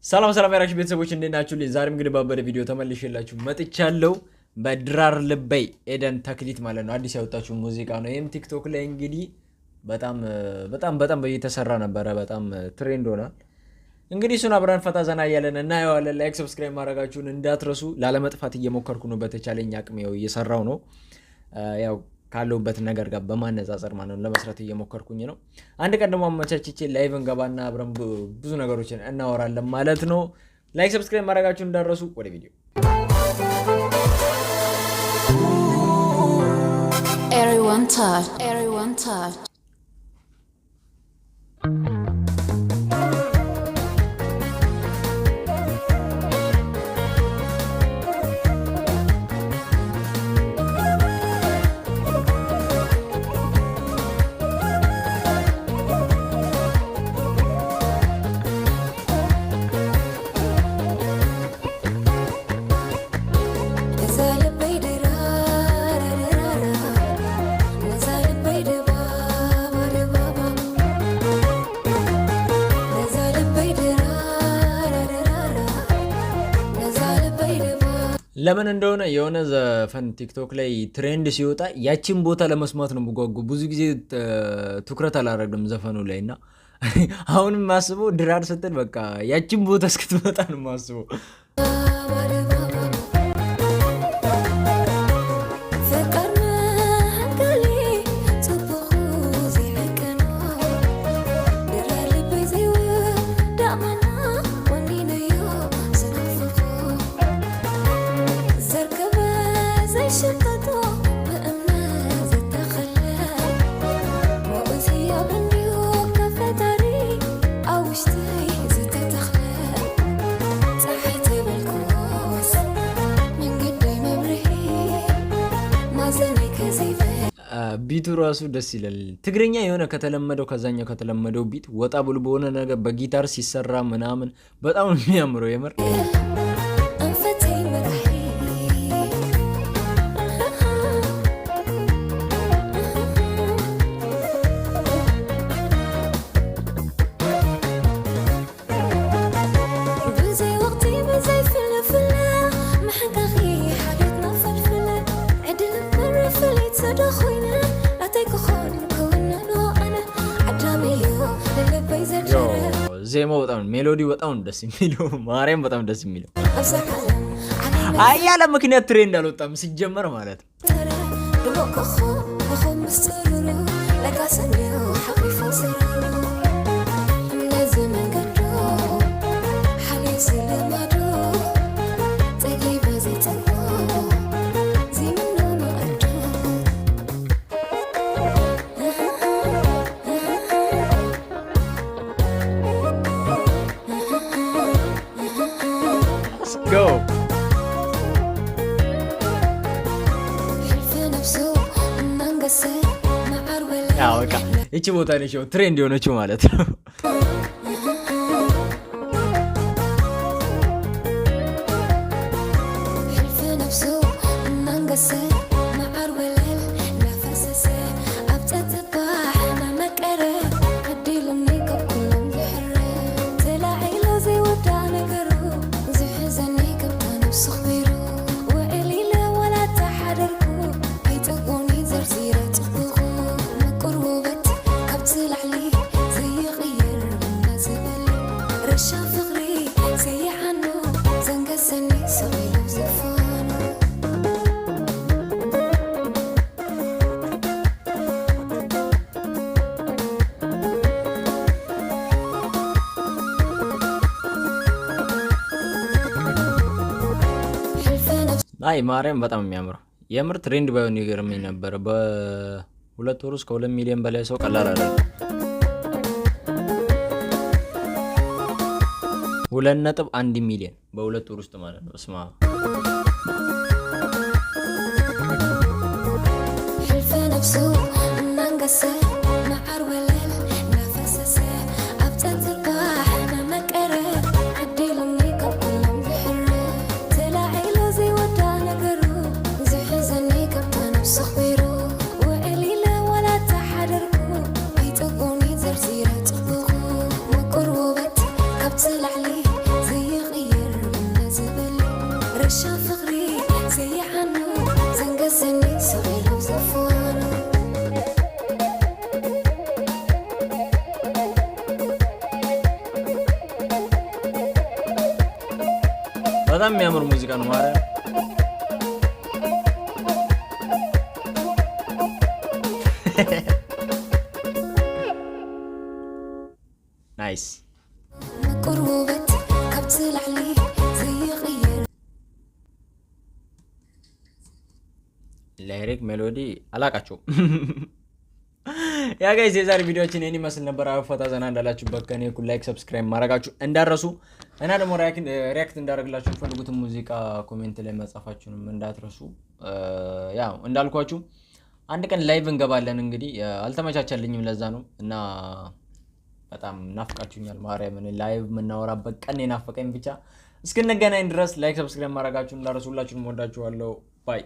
ሰላም ሰላም ያራችሁ ቤተሰቦች እንዴት ናችሁ? ዛሬም እንግዲህ ባበደ ቪዲዮ ተመልሼላችሁ መጥቻለሁ። በድራር ልበይ ኤደን ተክሊት ማለት ነው አዲስ ያወጣችው ሙዚቃ ነው። ይሄም ቲክቶክ ላይ እንግዲህ በጣም እየተሰራ ነበረ። በጣም ትሬንድ ሆኗል። እንግዲህ እሱን አብረን ፈታ ዘና እያለን እናየዋለን። ላይክ ሰብስክራይብ ማድረጋችሁን እንዳትረሱ። ላለመጥፋት እየሞከርኩ ነው። በተቻለኝ አቅም እየሰራው ነው። ያው ካለውበት ነገር ጋር በማነጻጸር ማለት ነው ለመስራት እየሞከርኩኝ ነው። አንድ ቀን ደግሞ አመቻችቼ ላይቭ እንገባና አብረን ብዙ ነገሮችን እናወራለን ማለት ነው። ላይክ ሰብስክራይብ ማድረጋችሁን እንዳትረሱ። ወደ ቪዲዮ Everyone touch. ለምን እንደሆነ የሆነ ዘፈን ቲክቶክ ላይ ትሬንድ ሲወጣ ያቺን ቦታ ለመስማት ነው የምጓጓው። ብዙ ጊዜ ትኩረት አላደረግም ዘፈኑ ላይ እና አሁንም ማስበው ድራር ስትል በቃ ያቺን ቦታ እስክትመጣ ነው ማስበው። ቢቱ ራሱ ደስ ይላል። ትግርኛ የሆነ ከተለመደው ከዛኛው ከተለመደው ቢት ወጣ ብሎ በሆነ ነገር በጊታር ሲሰራ ምናምን በጣም የሚያምረው የምር ዜማው በጣም ሜሎዲው በጣም ደስ የሚለው ማርያም በጣም ደስ የሚለው አያለ ምክንያት ትሬንድ አልወጣም ሲጀመር ማለት ነው። እቺ ቦታ ነሽ ትሬንድ የሆነችው ማለት ነው። አይ ማርያም በጣም የሚያምረው የምር ትሬንድ ባይሆን ይገርመኝ ነበር። በሁለት ወር ውስጥ ከ2 ሚሊዮን በላይ ሰው ቀላል አይደለም። 2.1 ሚሊዮን በሁለት ወር ውስጥ ማለት ነው። እስማ تلعلي زي በጣም የሚያምር ሙዚቃ ነው ማለት ናይስ ላይሪክ ሜሎዲ አላቃቸው ያ ጋይስ የዛሬ ቪዲዮችን እኔ መስል ነበር። አፈታ ዘና እንዳላችሁበት ከኔ እኩል ላይክ ሰብስክራይብ ማድረጋችሁ እንዳትረሱ እና ደግሞ ሪያክት እንዳደርግላችሁ ፈልጉትን ሙዚቃ ኮሜንት ላይ መጻፋችሁንም እንዳትረሱ። ያው እንዳልኳችሁ አንድ ቀን ላይቭ እንገባለን። እንግዲህ አልተመቻቸልኝም ለዛ ነው እና በጣም ናፍቃችሁኛል። ማርያምን ላይቭ የምናወራበት ቀን የናፈቀኝ ብቻ። እስክንገናኝ ድረስ ላይክ ሰብስክራይብ ማድረጋችሁን እንዳትረሱ። ሁላችሁንም ወዳችኋለሁ። ባይ